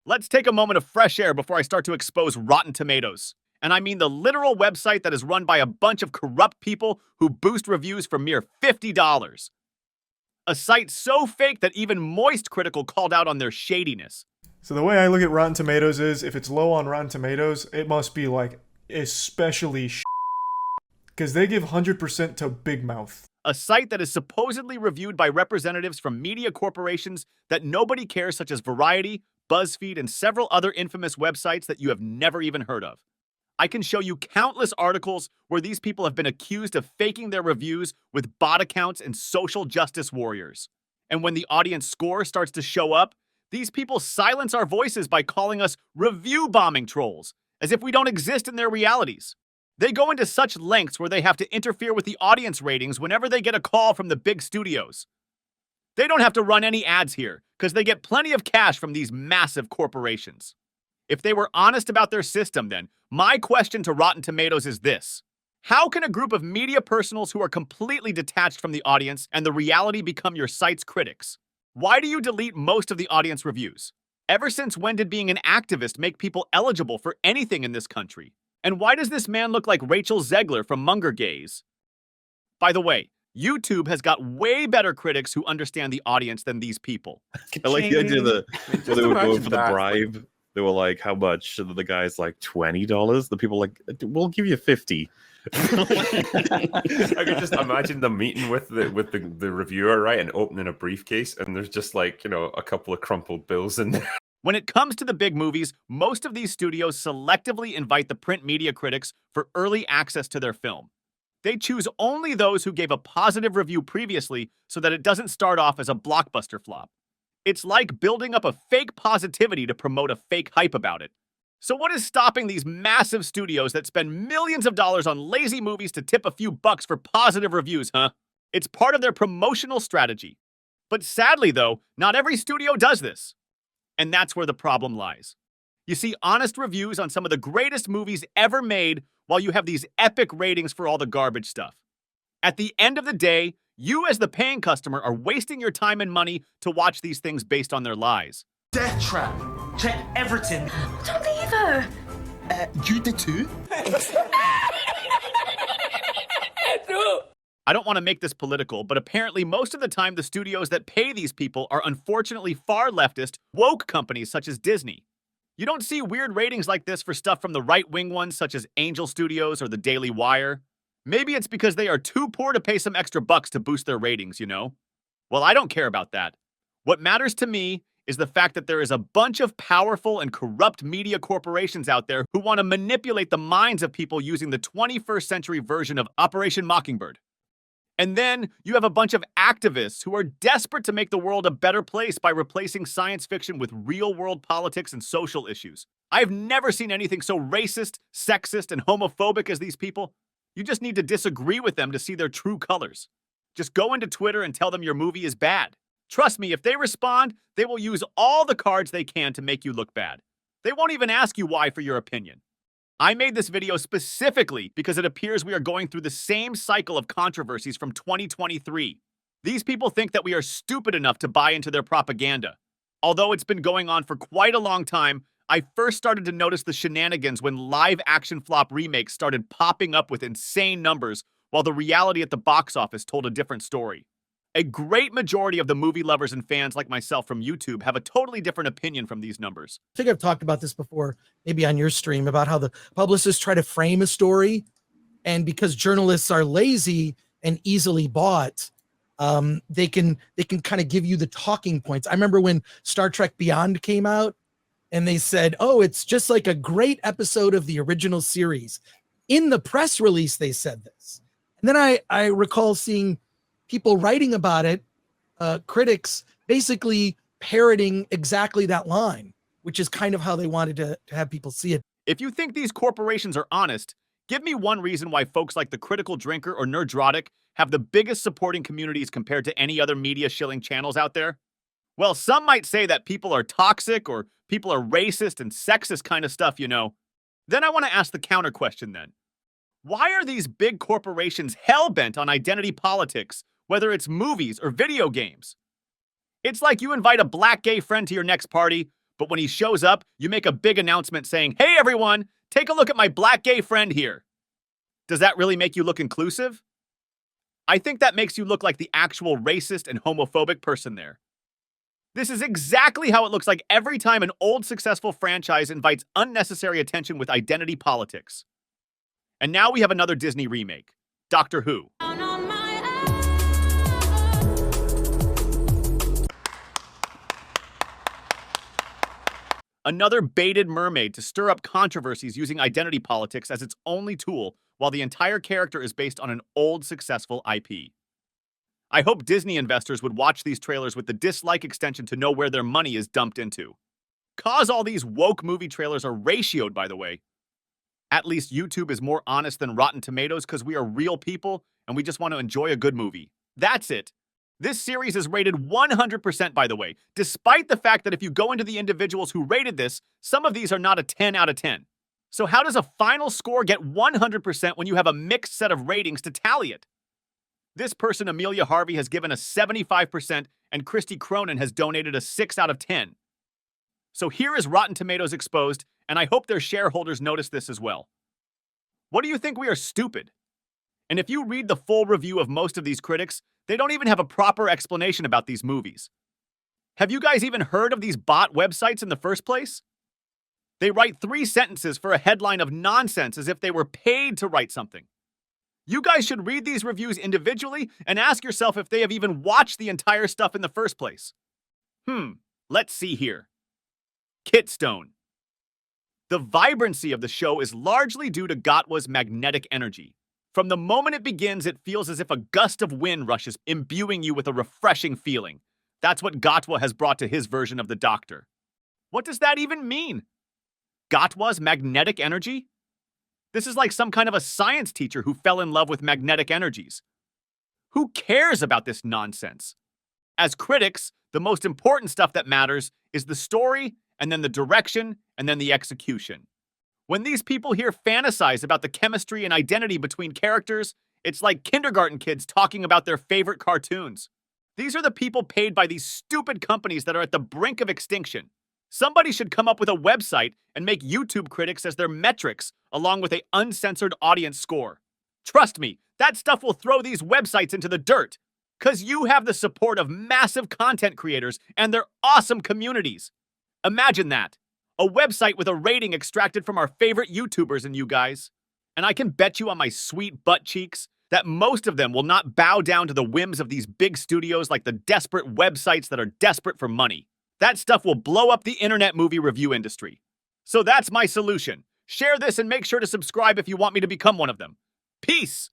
Let's take a moment of fresh air before I start to expose Rotten Tomatoes. And I mean the literal website that is run by a bunch of corrupt people who boost reviews for mere $50. A site so fake that even Moist Critical called out on their shadiness. So the way I look at Rotten Tomatoes is, if it's low on Rotten Tomatoes, it must be like especially because they give 100% to Big Mouth. A site that is supposedly reviewed by representatives from media corporations that nobody cares, such as Variety, BuzzFeed, and several other infamous websites that you have never even heard of. I can show you countless articles where these people have been accused of faking their reviews with bot accounts and social justice warriors. And when the audience score starts to show up, these people silence our voices by calling us review bombing trolls, as if we don't exist in their realities. They go into such lengths where they have to interfere with the audience ratings whenever they get a call from the big studios. They don't have to run any ads here, because they get plenty of cash from these massive corporations. If they were honest about their system, then, my question to Rotten Tomatoes is this. How can a group of media personals who are completely detached from the audience and the reality become your site's critics? Why do you delete most of the audience reviews? Ever since when did being an activist make people eligible for anything in this country? And why does this man look like Rachel Zegler from Munger Gaze? By the way, YouTube has got way better critics who understand the audience than these people. I like the idea that Just they were going imagine for the that, bribe. They were like, "How much?" And the guy's like, $20. The people like, "We'll give you 50." I could just imagine them meeting with the reviewer, right, and opening a briefcase, and there's just like, a couple of crumpled bills in there. When it comes to the big movies, most of these studios selectively invite the print media critics for early access to their film. They choose only those who gave a positive review previously so that it doesn't start off as a blockbuster flop. It's like building up a fake positivity to promote a fake hype about it. So what is stopping these massive studios that spend millions of dollars on lazy movies to tip a few bucks for positive reviews, huh? It's part of their promotional strategy. But sadly, though, not every studio does this. And that's where the problem lies. You see honest reviews on some of the greatest movies ever made, while you have these epic ratings for all the garbage stuff. At the end of the day, you as the paying customer are wasting your time and money to watch these things based on their lies. Death Trap. Check Everton. Don't either. You did too? I don't want to make this political, but apparently most of the time the studios that pay these people are unfortunately far leftist, woke companies such as Disney. You don't see weird ratings like this for stuff from the right-wing ones such as Angel Studios or the Daily Wire. Maybe it's because they are too poor to pay some extra bucks to boost their ratings, you know? Well, I don't care about that. What matters to me is the fact that there is a bunch of powerful and corrupt media corporations out there who want to manipulate the minds of people using the 21st century version of Operation Mockingbird. And then you have a bunch of activists who are desperate to make the world a better place by replacing science fiction with real-world politics and social issues. I've never seen anything so racist, sexist, and homophobic as these people. You just need to disagree with them to see their true colors. Just go into Twitter and tell them your movie is bad. Trust me, if they respond, they will use all the cards they can to make you look bad. They won't even ask you why for your opinion. I made this video specifically because it appears we are going through the same cycle of controversies from 2023. These people think that we are stupid enough to buy into their propaganda. Although it's been going on for quite a long time, I first started to notice the shenanigans when live-action flop remakes started popping up with insane numbers, while the reality at the box office told a different story. A great majority of the movie lovers and fans like myself from YouTube have a totally different opinion from these numbers. I think I've talked about this before, maybe on your stream, about how the publicists try to frame a story, and because journalists are lazy and easily bought, they can kind of give you the talking points. I remember when Star Trek Beyond came out, and they said, "Oh, it's just like a great episode of the original series." In the press release, they said this, and then I recall seeing people writing about it, critics basically parroting exactly that line, which is kind of how they wanted to have people see it. If you think these corporations are honest, give me one reason why folks like The Critical Drinker or Nerdrotic have the biggest supporting communities compared to any other media shilling channels out there. Well, some might say that people are toxic or people are racist and sexist kind of stuff, you know. Then I want to ask the counter question then. Why are these big corporations hell-bent on identity politics, whether it's movies or video games? It's like you invite a black gay friend to your next party, But when he shows up, you make a big announcement saying, "Hey everyone, take a look at my black gay friend here." Does that really make you look inclusive? I think that makes you look like the actual racist and homophobic person there. This is exactly how it looks like every time an old successful franchise invites unnecessary attention with identity politics. And now we have another Disney remake, Doctor Who. Another baited mermaid to stir up controversies using identity politics as its only tool, while the entire character is based on an old successful IP. I hope Disney investors would watch these trailers with the dislike extension to know where their money is dumped into. Cause all these woke movie trailers are ratioed, by the way. At least YouTube is more honest than Rotten Tomatoes because we are real people and we just want to enjoy a good movie. That's it. This series is rated 100%, by the way, despite the fact that if you go into the individuals who rated this, some of these are not a 10 out of 10. So how does a final score get 100% when you have a mixed set of ratings to tally it? This person, Amelia Harvey, has given a 75%, and Christy Cronin has donated a 6 out of 10. So here is Rotten Tomatoes exposed, and I hope their shareholders notice this as well. What do you think? We are stupid? And if you read the full review of most of these critics, they don't even have a proper explanation about these movies. Have you guys even heard of these bot websites in the first place? They write 3 sentences for a headline of nonsense as if they were paid to write something. You guys should read these reviews individually and ask yourself if they have even watched the entire stuff in the first place. Let's see here. Kitstone. The vibrancy of the show is largely due to Gatwa's magnetic energy. From the moment it begins, it feels as if a gust of wind rushes, imbuing you with a refreshing feeling. That's what Gatwa has brought to his version of the Doctor. What does that even mean? Gatwa's magnetic energy? This is like some kind of a science teacher who fell in love with magnetic energies. Who cares about this nonsense? As critics, the most important stuff that matters is the story, and then the direction, and then the execution. When these people here fantasize about the chemistry and identity between characters, it's like kindergarten kids talking about their favorite cartoons. These are the people paid by these stupid companies that are at the brink of extinction. Somebody should come up with a website and make YouTube critics as their metrics, along with an uncensored audience score. Trust me, that stuff will throw these websites into the dirt, because you have the support of massive content creators and their awesome communities. Imagine that. A website with a rating extracted from our favorite YouTubers and you guys. And I can bet you on my sweet butt cheeks that most of them will not bow down to the whims of these big studios like the desperate websites that are desperate for money. That stuff will blow up the internet movie review industry. So that's my solution. Share this and make sure to subscribe if you want me to become one of them. Peace!